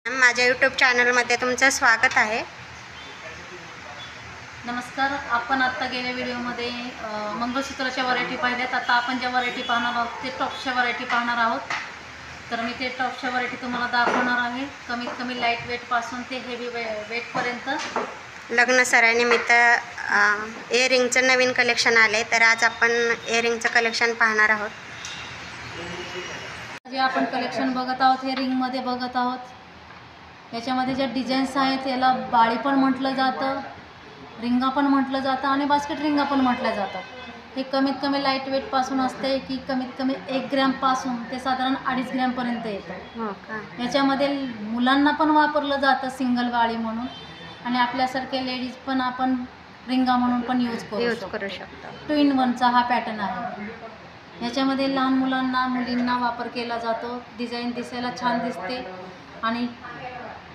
माझ्या यूट्यूब चॅनलमध्ये तुमचं स्वागत आहे। नमस्कार। आपण आता गेल्या व्हिडिओमध्ये मंगळसूत्राच्या व्हरायटी पाहिल्यात। आता आपण ज्या व्हरायटी पाहणार आहोत ते टॉप्सच्या व्हरायटी पाहणार आहोत। तर मी ते टॉप्सच्या व्हरायटी तुम्हाला दाखवणार आहे। कमीत कमी लाईट वेटपासून ते हेवी वेटपर्यंत। लग्न सराईनिमित्त इयरिंगचं नवीन कलेक्शन आले, तर आज आपण इयरिंगचं कलेक्शन पाहणार आहोत। जे आपण कलेक्शन बघत आहोत हे रिंगमध्ये बघत आहोत। याच्यामध्ये ज्या डिझाईन्स आहेत याला बाळी पण म्हटलं जातं, रिंगा पण म्हटलं जातं आणि बास्केट रिंगा पण म्हटल्या जातात। हे कमीत कमी लाईट वेटपासून असते की कमीत कमी 1 ग्रॅमपासून ते साधारण 2.5 ग्रॅमपर्यंत येतं। हो का? याच्यामध्ये मुलांना पण वापरलं जातं सिंगल बाळी म्हणून, आणि आपल्यासारखे लेडीज पण आपण रिंगा म्हणून पण यूज करू शकतो। 2 in 1चा हा पॅटर्न आहे। याच्यामध्ये लहान मुलांना मुलींना वापर केला जातो। डिझाईन दिसायला छान दिसते आणि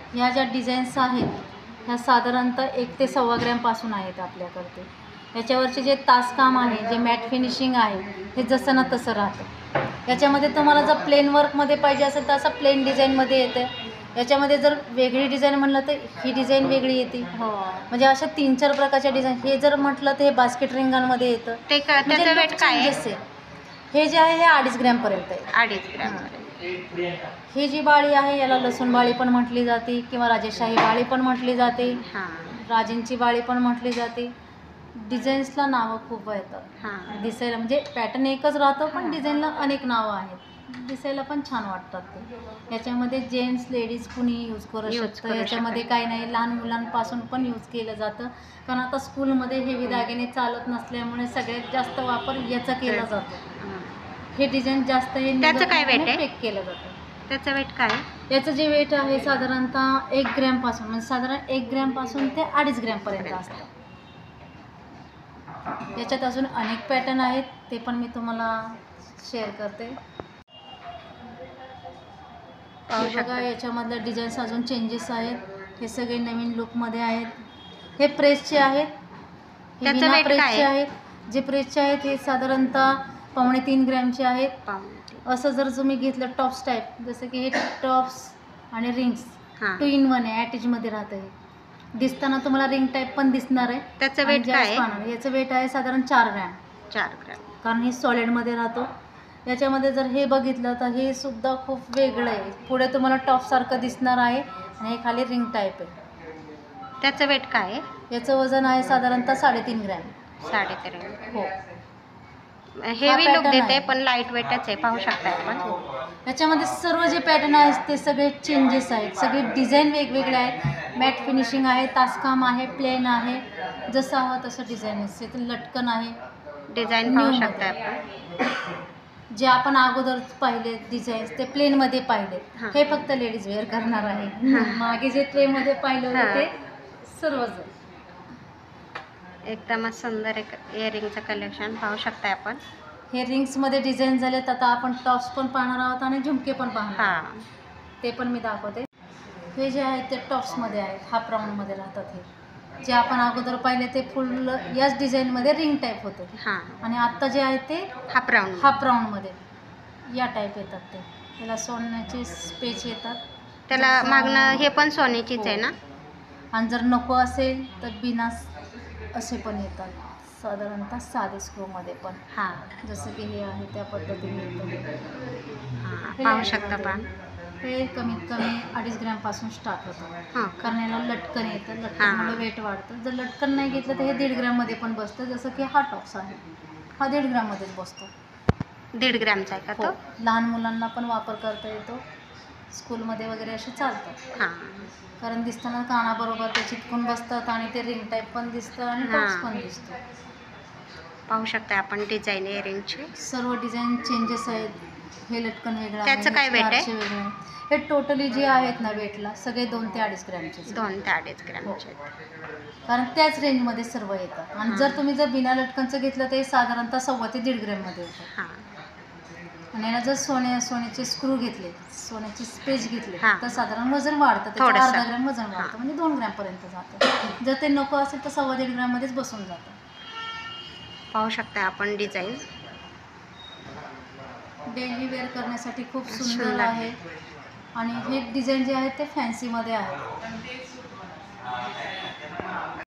ह्या ज्या डिझाईन्स आहेत ह्या साधारणतः 1 ते 1.25 ग्रॅमपासून आहेत आपल्याकडे। याच्यावरचे जे तासकाम आहे, जे मॅट फिनिशिंग आहे, हे जसं ना तसं राहतं। याच्यामध्ये तुम्हाला जर प्लेन वर्कमध्ये पाहिजे असेल तर असं प्लेन डिझाईनमध्ये येतं। याच्यामध्ये जर वेगळी डिझाईन म्हटलं तर ही डिझाईन वेगळी येते। हो, म्हणजे अशा 3-4 प्रकारच्या डिझाईन। हे जर म्हटलं तर हे बास्केट रिंगांमध्ये येतं। ते त्याचं वेट काय आहे? हे जे आहे हे 2.5 ग्रॅमपर्यंत आहे। 2.5 ग्रॅम। ही जी बाळी आहे याला लसूण बाळी पण म्हटली जाते किंवा राजेशाही बाळी पण म्हटली जाते, राजेंची बाळी पण म्हटली जाते। डिझाईन्सला नावं खूप येतात। दिसायला म्हणजे पॅटर्न एकच राहतो पण डिझाईनला अनेक नावं आहेत। दिसायला पण छान वाटतात ते। याच्यामध्ये जेंट्स लेडीज कुणी यूज करू शकतं। याच्यामध्ये काही नाही, लहान मुलांपासून पण यूज केलं जातं, कारण आता स्कूलमध्ये हेवी दागिने चालत नसल्यामुळे सगळ्यात जास्त वापर याचा केला जातो। हे डिझाईन जास्त हे त्याचं काय वेट आहे? पेक केलं जातं। त्याचं वेट काय? याचं जे वेट आहे साधारणतः 1 ग्रॅमपासून, म्हणजे साधारण 1 ग्रॅमपासून ते 2.5 ग्रॅमपर्यंत असतं। याच्यात अजून अनेक पॅटर्न आहेत, ते पण मी तुम्हाला शेअर करते। बघा याच्यामधल्या डिझाईन्स अजून चेंजेस आहेत। हे सगळे नवीन लुकमध्ये आहेत। हे प्रेसचे आहेत, हे बिना प्रेसचे आहेत। जे प्रेसचे आहेत हे साधारणतः 2.25 ग्रॅमचे आहेत। असं जर तुम्ही घेतलं टॉप्स टाईप, जसं की हे टॉप्स आणि रिंग्स 2 in 1 आहे, अटॅचमध्ये राहतं। हे दिसताना तुम्हाला रिंग टाईप पण दिसणार आहे। त्याचं वेट काय आहे? याचं वेट आहे साधारण 4 ग्रॅम, कारण हे सॉलिडमध्ये राहतो। याच्यामध्ये जर हे बघितलं तर हे सुद्धा खूप वेगळं आहे। पुढे तुम्हाला टॉपसारखं दिसणार आहे आणि हे खाली रिंग टाईप आहे। त्याचं वेट काय आहे? याचं वजन आहे साधारणतः 3.5 ग्रॅम। 3.5 हो, हेवी लुक देते पण लाईट वेटच आहे, पाहू शकता आपण। याच्यामध्ये सर्व जे पॅटर्न आहेत ते सगळे चेंजेस आहेत, सगळे डिझाईन वेगवेगळे आहेत। मॅट फिनिशिंग आहे, तासकाम आहे, प्लेन आहे, जसं हवं तसं डिझाईन असते। तर लटकन आहे, डिझाईन पाहू शकता आपण। जे आपण अगोदर पाहिले डिझाईन्स ते प्लेनमध्ये पाहिले, हे फक्त लेडीज वेअर करणार आहे। मागे जे ट्रेमध्ये पाहिलं होतं ते सर्वच एकदमच सुंदर एक इयरिंगचं कलेक्शन पाहू शकता आपण। हे रिंग्समध्ये डिझाईन झालेत। आता आपण टॉप्स पण पाहणार आहोत आणि झुमके पण पाहणार आहोत, ते पण मी दाखवते। हे जे आहेत ते टॉप्समध्ये आहेत, हाफ राऊंडमध्ये राहतात। हे जे आपण अगोदर पाहिले ते फुल याच डिझाईनमध्ये रिंग टाईप होते, आणि आत्ता जे आहे ते हाफ राऊंडमध्ये या टाईप येतात। ते त्याला सोन्याचे पेच येतात, त्याला मागणं हे पण सोन्याचीच आहे ना? आणि जर नको असेल तर बिना असे पण येतात, साधारणतः साधे स्क्रूमध्ये पण। जसं की हे आहे त्या पद्धतीने येतं। पाहू शकता पण हे कमीत कमी 2.5 ग्रॅमपासून स्टार्ट होतं, कारण याला लटकन येतं। लटकनमुळे वेट वाढतं। जर लटकन नाही घेतलं तर हे 1.5 ग्रॅममध्ये पण बसतं। जसं की हा टॉप्स आहे, हा 1.5 ग्रॅममध्येच बसतो। 1.5 ग्रॅमचा आहे का तो? लहान मुलांना पण वापर करता येतो, स्कूलमध्ये वगैरे असे चालतात, कारण दिसताना कानाबरोबर ते चिटकून बसतात आणि ते रिंग टाईप पण दिसतं आणि टॉप्स पण दिसतं। पाहू शकता आपण डिझाईन इयरिंगची सर्व डिझाईन चेंजेस आहेत। हे लटकन वेगळं आहे, त्याचं काय वेट आहे? वेगळं आहे। हे टोटली जे आहेत ना वेटला सगळे 2 ते 2.5 ग्रॅमचे। 2 ते 2.5 ग्रॅमचे, कारण त्याच रेंजमध्ये सर्व येतात। आणि जर तुम्ही बिना लटकनचं घेतलं तर हे साधारणतः 1.25 ते 1.5 ग्रॅममध्ये येतं। आणि याला जर सोन्याचे स्क्रू घेतले, सोन्याची पेच घेतले तर साधारण वजन वाढतं, त्याचं 0.5 ग्रॅम वजन वाढतं, म्हणजे 2 ग्रॅमपर्यंत जातं। जर ते नको असेल तर 1.25 ग्रॅममध्येच बसून जातं। पाहू शकता आपण डिझाईन। डेली वेअर करण्यासाठी खूप सुंदर आहे आणि हे डिझाईन जे आहेत ते फॅन्सीमध्ये आहेत.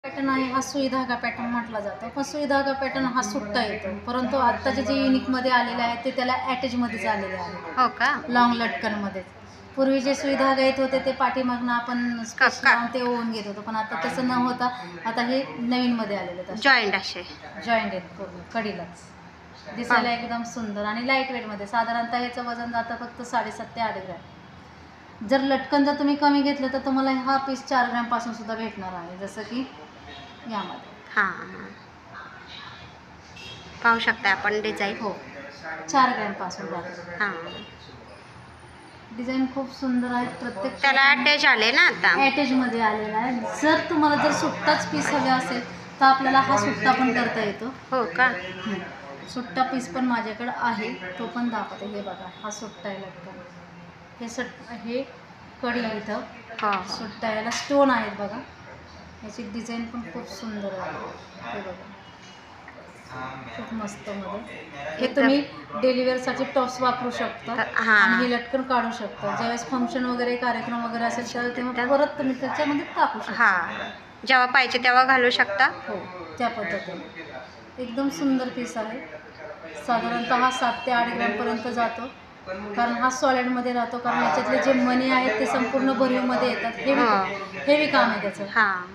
पॅटर्न आहे हा सुई धागा पॅटर्न म्हटला जातो, पण सुई धागा पॅटर्न हा सुट्टा येतो, परंतु आत्ताचे जे युनिकमध्ये आलेले आहेत ते त्याला ॲटॅचमध्येच आलेले आहेत. हो का? लॉंग लटकनमध्येच. पूर्वी जे सुई धागा येत होते ते पाठीमागनं आपण स्पेशल लावून ते ओवून घेत होतो, पण आता तसं न होता आता हे नवीनमध्ये आलेले आहेत. जॉईंट असे जॉईंट आहेत पूर्ण कडीलाच. दिसायला एकदम सुंदर आणि लाईट वेटमध्ये. साधारणतः ह्याचं वजन जातं फक्त 7.5 ते 8 ग्रॅम. जर लटकन जर तुम्ही कमी घेतलं तर तुम्हाला हा पीस 4 ग्रॅमपासून सुद्धा भेटणार आहे, जसं की यामध्ये. हां, पाहू शकता आपण डिझाईन. हो, 4 ग्रॅमपासून राहते. हां, डिझाईन खूप सुंदर आहे. प्रत्येक त्याला अटॅच आले ना आता. ॲटॅचमध्ये आलेला आहे. जर तुम्हाला जर सुट्टाच पीस हवे असेल तर आपल्याला हा सुट्टा पण करता येतो. हो का? सुट्टा पीस पण माझ्याकडे आहे, तो पण दाखवते. हे बघा, हा सुट्टा आहे लटकन. हे कडी इथं हो, सुट्टा याला स्टोन आहेत बघा. याची डिझाईन पण खूप सुंदर आहे. हे बघा, खूप मस्त मध्ये. हे तुम्ही डेलीवेअरसाठी टॉप्स वापरू शकता आणि हे लटकन काढू शकता. ज्यावेळेस फंक्शन वगैरे कार्यक्रम वगैरे असेल त्यावेळेस तेव्हा परत तुम्ही त्याच्यामध्ये टाकू शकता. हां, जेव्हा पाहिजे तेव्हा घालू शकता. हो, त्या पद्धतीने एकदम सुंदर पीस आहे. साधारणतः हा 7 ते 8 ग्रॅमपर्यंत जातो, कारण हा सॉलिडमध्ये राहतो. कारण याच्यातले जे मणी आहेत ते संपूर्ण भरीवमध्ये येतात. हेवी काम आहे त्याचं. हां,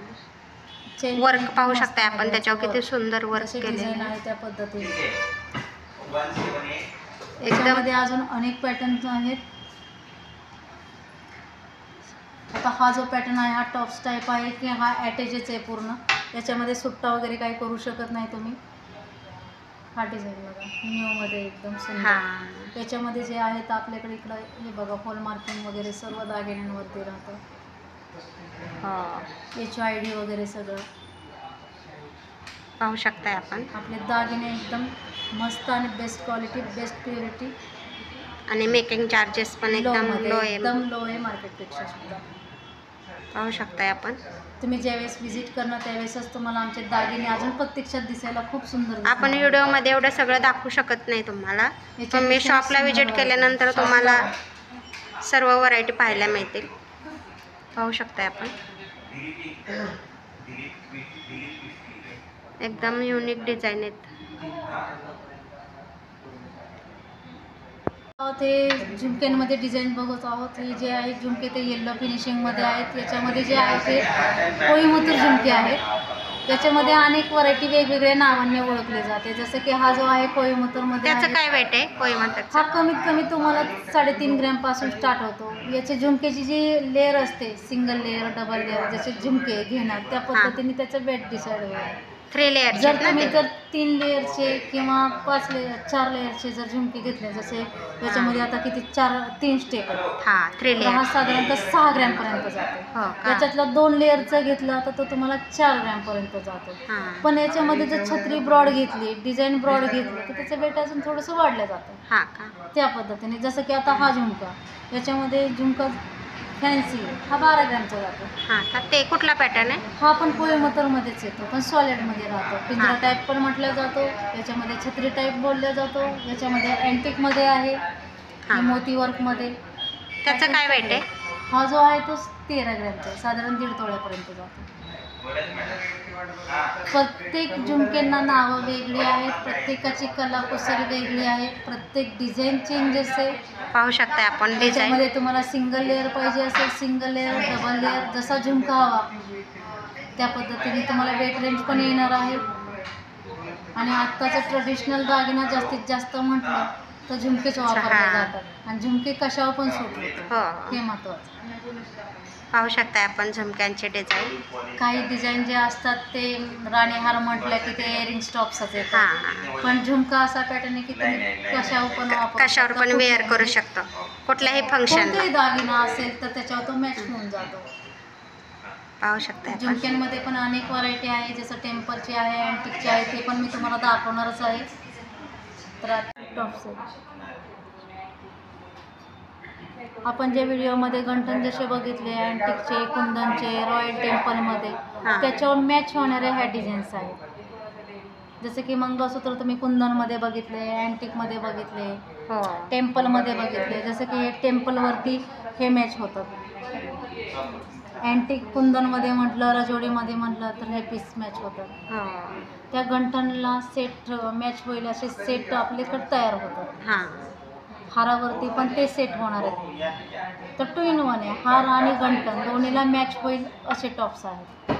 वर्क पाहू शकता आपण त्याच्यावर किती सुंदर वर्क केलेलं आहे त्या पद्धतीने. एकदम. याच्यामध्ये अजून अनेक पॅटर्न्स आहेत. आता हा जो पॅटर्न आहे हा टॉप्स टाईप आहे की हा ॲटॅचच आहे पूर्ण. याच्यामध्ये सुट्टा वगैरे काही करू शकत नाही तुम्ही. हा डिझाईन बघा, न्यूमध्ये एकदम सुंदर. याच्यामध्ये जे आहेत आपल्याकडे इकडं हे बघा, हॉल मार्किंग वगैरे सर्व दागिन्यांवरती राहतं. HID वगैरे सगळं पाहू शकताय आपण. आपले दागिने एकदम मस्त आणि बेस्ट क्वालिटी, बेस्ट प्युरिटी आणि मेकिंग चार्जेस पण एकदम लो आहे. एकदम लो आहे मार्केटपेक्षा सुद्धा. पाहू शकताय आपण. तुम्ही ज्यावेळेस व्हिजिट करणार त्यावेळेसच तुम्हाला आमचे दागिने अजून प्रत्यक्षात दिसायला खूप सुंदर दिसणार. आपण व्हिडिओमध्ये एवढं सगळं दाखवू शकत नाही तुम्हाला, पण मी शॉपला व्हिजिट केल्यानंतर तुम्हाला सर्व व्हरायटी पाहायला मिळतील. पाहू शकताय आपण. एकदम युनिक डिझाईन आहेत. ते झुमक्यांमध्ये डिझाईन बघत आहोत. हे जे आहे झुमके ते येल्लो फिनिशिंगमध्ये आहेत. याच्यामध्ये जे आहे ते कोईमुतूर झुमके आहेत. याच्यामध्ये अनेक व्हरायटी वेगवेगळ्या नावांनी ओळखले जाते. जसं की हा जो आहे कोईमुतूरमध्ये. त्याचं काय वेट आहे कोईमुतूरचं? हा कमीत कमी तुम्हाला 3.5 ग्रॅमपासून स्टार्ट होतो. याचे झुमकेची जी लेअर असते, सिंगल लेअर, डबल लेअर, जसे झुमके घेणार त्या पद्धतीने त्याचं वेट डिसाईड होईल. 3 लेअर. जर तुम्ही जर 3 लेअरचे किंवा 4 लेअरचे जर झुमके घेतले, जसे याच्यामध्ये आता किती 3 स्टेप आहेत. हां, 3 लेअर. हा साधारणतः 6 ग्रॅमपर्यंत जातो. हो का? याच्यातला 2 लेअरचा घेतला तर तो तुम्हाला 4 ग्रॅमपर्यंत जातो. पण याच्यामध्ये जर छत्री ब्रॉड घेतली, डिझाईन ब्रॉड घेतली तर त्याचं वेट अजून थोडंसं वाढलं जातं. हां का? त्या पद्धतीने. जसं की आता हा झुमका, याच्यामध्ये झुमका फॅन्सी हा 12 ग्रॅमचा जातो. हां का? ते कुठला पॅटर्न आहे? हा पण कोईमुतूरमध्येच येतो, पण सॉलिडमध्ये राहतो. पिंजरा टाईप पण म्हटलं जातो. याच्यामध्ये छत्री टाईप बोलला जातो. याच्यामध्ये अँटिकमध्ये आहे, मोती वर्कमध्ये. त्याचं काय वेट आहे? हा जो आहे तो 13 ग्रॅमचा आहे. साधारण 1.5 तोळ्यापर्यंत जातो. प्रत्येक झुमक्यांना नावं वेगळी आहेत. प्रत्येकाची कलाकुसरी वेगळी आहे. प्रत्येक डिझाईन चेंजेस आहे. पाहू शकता आपण डिझाईन. त्याच्यामध्ये तुम्हाला सिंगल लेअर पाहिजे असेल, सिंगल लेअर, डबल लेअर, जसा झुमका हवा त्या पद्धतीने तुम्हाला वेट रेंज पण येणार आहे. आणि आत्ताचं ट्रेडिशनल दागिना जास्तीत जास्त म्हटलं तर झुमकेच वापरले जातात. आणि झुमके कशावर पण सूट होतो, हे महत्त्वाचं. पाहू शकता आपण झुमक्यांचे डिझाईन. काही डिझाईन जे असतात ते राणीहार म्हटलं की ते इयरिंग स्टॉप्सच येतात. पण झुमका असा पॅटर्न आहे की तुम्ही कशावर पण वेअर करू शकता. कुठल्याही फंक्शन, कोणताही दागिना असेल तर त्याच्यावर तो मॅच होऊन जातो. पाहू शकता. झुमक्यांमध्ये पण अनेक व्हरायटी आहे, जसं टेम्परची आहे, अँटिकची आहे, ते पण मी तुम्हाला दाखवणारच आहे. तर टॉप्स आपण ज्या व्हिडिओमध्ये गंठन जसे बघितले, अँटिकचे, कुंदनचे, रॉयल टेम्पलमध्ये, त्याच्यावर मॅच होणाऱ्या ह्या डिझाईन्स आहेत. जसं की मंगळसूत्र तुम्ही कुंदनमध्ये बघितले, अँटिकमध्ये बघितले, हो. टेम्पलमध्ये बघितले, जसं की हे टेम्पलवरती हे मॅच होतात. अँटिक कुंदनमध्ये म्हटलं, रजोडीमध्ये म्हटलं तर हे पीस मॅच होतात. हो. त्या गंठणला सेट मॅच होईल असे सेट आपल्याकडे तयार होतात. हां. हारावरती पण ते सेट होणार आहेत. तर 2 in 1 आहे. हार आणि गंठण दोन्हीला मॅच होईल असे टॉप्स आहेत.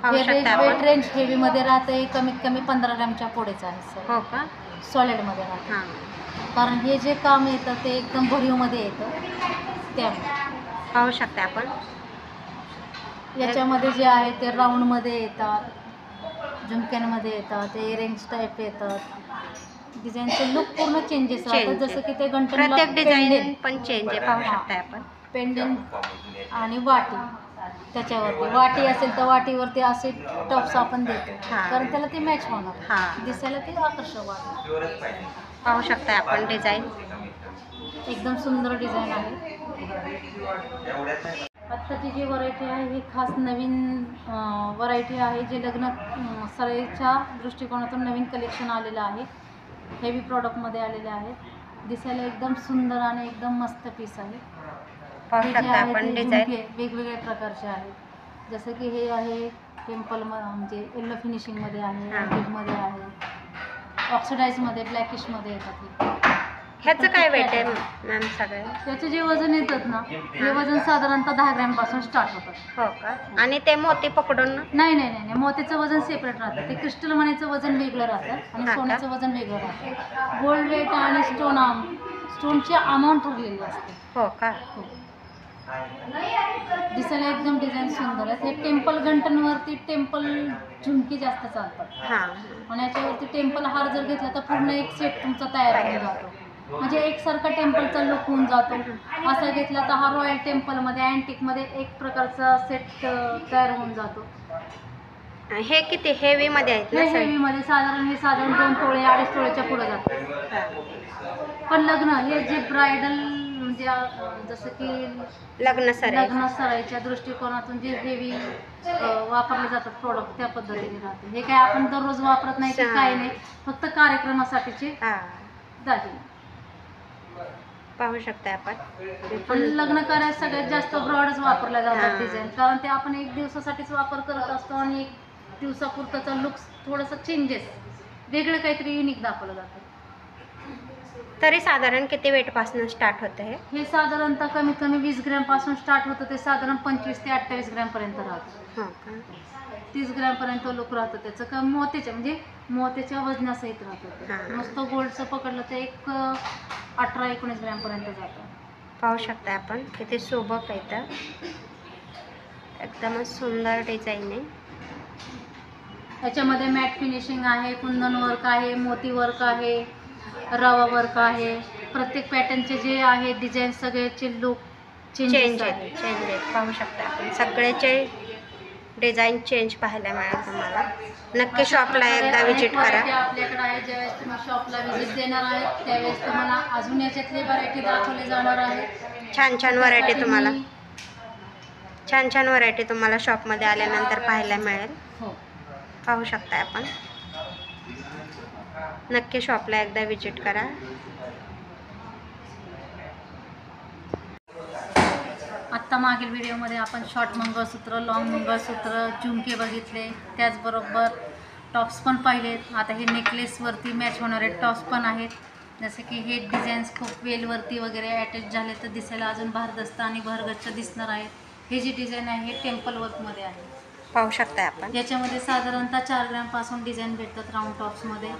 पाहू हे शकता आपण. वेट रेंज हेवीमध्ये राहते, कमीत कमी 15 ग्रॅमच्या पुढेच आहे सर. हो का? सॉलिडमध्ये राहते. हां. कारण हे जे काम येतं ते एकदम भरीवमध्ये येतं. त्यामुळे पाहू शकता आपण. याच्यामध्ये जे आहे ते राऊंडमध्ये येतात, झुमक्यांमध्ये येतात, ते इयरिंग्स टाईप येतात. डिझाईनचं लुक पूर्ण चेंजेस राहतात. जसं की ते गंठणला प्रत्येक डिझाईन पेंडेंट पण चेंज आहे. पाहू शकताय आपण. पेंडेंट आणि वाटी, त्याच्यावरती वाटी असेल तर वाटीवरती असे टॉप्स आपण देतो. हां. कारण त्याला ते मॅच होणार, हां. दिसायला ते आकर्षक वाटतं. पाहू शकताय आपण डिझाईन. एकदम सुंदर डिझाईन आहे. आत्ताची जी व्हरायटी आहे ही खास नवीन व्हरायटी आहे, जे लग्न सराईच्या दृष्टिकोनातून नवीन कलेक्शन आलेलं आहे. हेवी प्रॉडक्टमध्ये आलेले आहे. दिसायला एकदम सुंदर आणि एकदम मस्त पीस आहे. पाहू हे जे शकता आहे आपण ते डिझाईन. झुमके वेगवेगळ्या प्रकारचे आहेत. जसं की हे आहे टेम्पल म्हणजे येल्लो फिनिशिंगमध्ये आहे, हां. अँटिकमध्ये आहे, ऑक्सिडाईजमध्ये ब्लॅकिशमध्ये येतात. ह्याचं काय वेट आहे मॅम सगळे? त्याचे जे वजन येतात ना, हे वजन साधारणतः 10 ग्रॅमपासून स्टार्ट होतं. हो का? आणि ते मोती पकडून ना? नाही, मोत्याचं वजन सेपरेट राहतं. ते क्रिस्टल मनीचं वजन वेगळं राहतं आणि हां का? सोन्याचं वजन वेगळं राहतं. गोल्ड वेट आणि स्टोनची अमाऊंट ठरलेली असते. हो का? दिसायला एकदम डिझाईन सुंदर आहे. हे टेम्पल गंठणवरती टेम्पल झुमकी जास्त चालतात. हां. आणि याच्यावरती टेम्पल हार जर घेतला तर पूर्ण एक सेट तुमचा तयार होऊन जातो. म्हणजे एकसारखा टेम्पलचा लुक होऊन जातो. असा घेतला तर हा रॉयल टेम्पलमध्ये अँटिकमध्ये एक प्रकारचा सेट तयार होऊन जातो. हे किती हेवी मध्ये आहेत हे ना सर? हेवीमध्ये साधारण 2 तोळे 2.5 तोळ्याच्या पुढे जातं. पण लग्न हे जे ब्रायडल म्हणजे जसं की लग्न सर लग्न सराईच्या दृष्टिकोनातून जे हेवी वापरले जातात प्रोडक्ट त्या पद्धतीने राहते. हे काय आपण दररोज वापरत नाही, ते काय नाही, फक्त कार्यक्रमासाठीचे हां. दागिने. पाहू शकता आपण. पण लग्न कार्यात सगळ्यात जास्त ब्रॉडच वापरल्या जातात हां. डिझाईन. कारण ते आपण एक दिवसासाठीच वापर करत असतो आणि एक दिवसापुरताचा लुक थोडंसं चेंजेस, वेगळं काहीतरी युनिक दाखवलं जातं. तरी साधारण किती वेट पासून स्टार्ट होतं हे? हे साधारणतः कमीत कमी 20 ग्रॅमपासून स्टार्ट होतं. ते साधारण 25 ते 28 ग्रॅमपर्यंत राहतं. हो का? 30 ग्रॅमपर्यंत लुक राहतं त्याचं. का मोत्याच्या म्हणजे मोत्याच्या वजनासहित राहतं ते. हां. नुसतं गोल्डचं पकडलं तर एक 18-19 ग्रॅमपर्यंत जातं. पाहू शकता आपण किती सोबत आहे तर. एकदमच सुंदर डिझाईन आहे. याच्यामध्ये मॅट फिनिशिंग आहे, कुंदन वर्क आहे, मोती वर्क आहे, रवा वर्क आहे. प्रत्येक पॅटर्नचे जे आहे डिझाईन सगळ्याचे लुक चेंज चेंज आहेत. पाहू शकता आपण सगळ्याचे डिझाईन चेंज पाहायला मिळेल तुम्हाला. नक्की शॉपला एकदा विजिट करा. आपल्याकडे आहे. ज्यावेळेस तुम्ही शॉपला विजिट देणार आहे त्यावेळेस तुम्हाला अजून याच्यातली व्हरायटी दाखवली जाणार आहे. छान व्हरायटी तुम्हाला शॉपमध्ये आल्यानंतर पाहायला मिळेल. हो, पाहू शकता आपण. नक्की शॉपला एकदा विजिट करा. आत्ता मागील व्हिडिओमध्ये आपण शॉर्ट मंगळसूत्र, लॉंग मंगळसूत्र, झुमके बघितले, त्याचबरोबर टॉप्स पण पाहिलेत. आता हे नेकलेसवरती मॅच होणारे टॉप्स पण आहेत. जसे की हे डिझाईन्स खूप वेलवरती वगैरे अटॅच झाले तर दिसायला अजून भारदस्त आणि भरगच्च दिसणार आहे. हे जी डिझाईन आहे हे टेम्पल वर्कमध्ये आहे. पाहू शकता आपण. याच्यामध्ये साधारणतः 4 ग्रॅमपासून डिझाईन भेटतात राऊंड टॉप्समध्ये.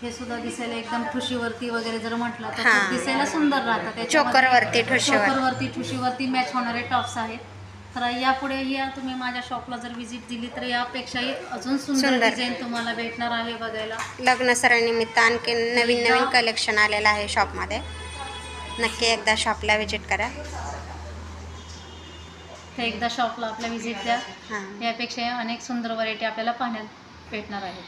हे सुद्धा दिसायला एकदम ठुशीवरती वगैरे जर म्हटलं तर हां. दिसायला सुंदर राहतात. चोकरवरती ठुशीवरती मॅच होणारे टॉप्स आहेत. तर यापुढे या तुम्ही माझ्या शॉपला जर व्हिजिट दिली तर यापेक्षाही अजून सुंदर डिझाईन तुम्हाला भेटणार आहे बघायला. लग्न सरानिमित्त आणखी नवीन कलेक्शन आलेलं आहे शॉपमध्ये. नक्की एकदा शॉपला विजिट करा. तर एकदा शॉपला आपल्या व्हिजिट द्या. हां. यापेक्षा अनेक सुंदर व्हरायटी आपल्याला पाहण्यात भेटणार आहेत.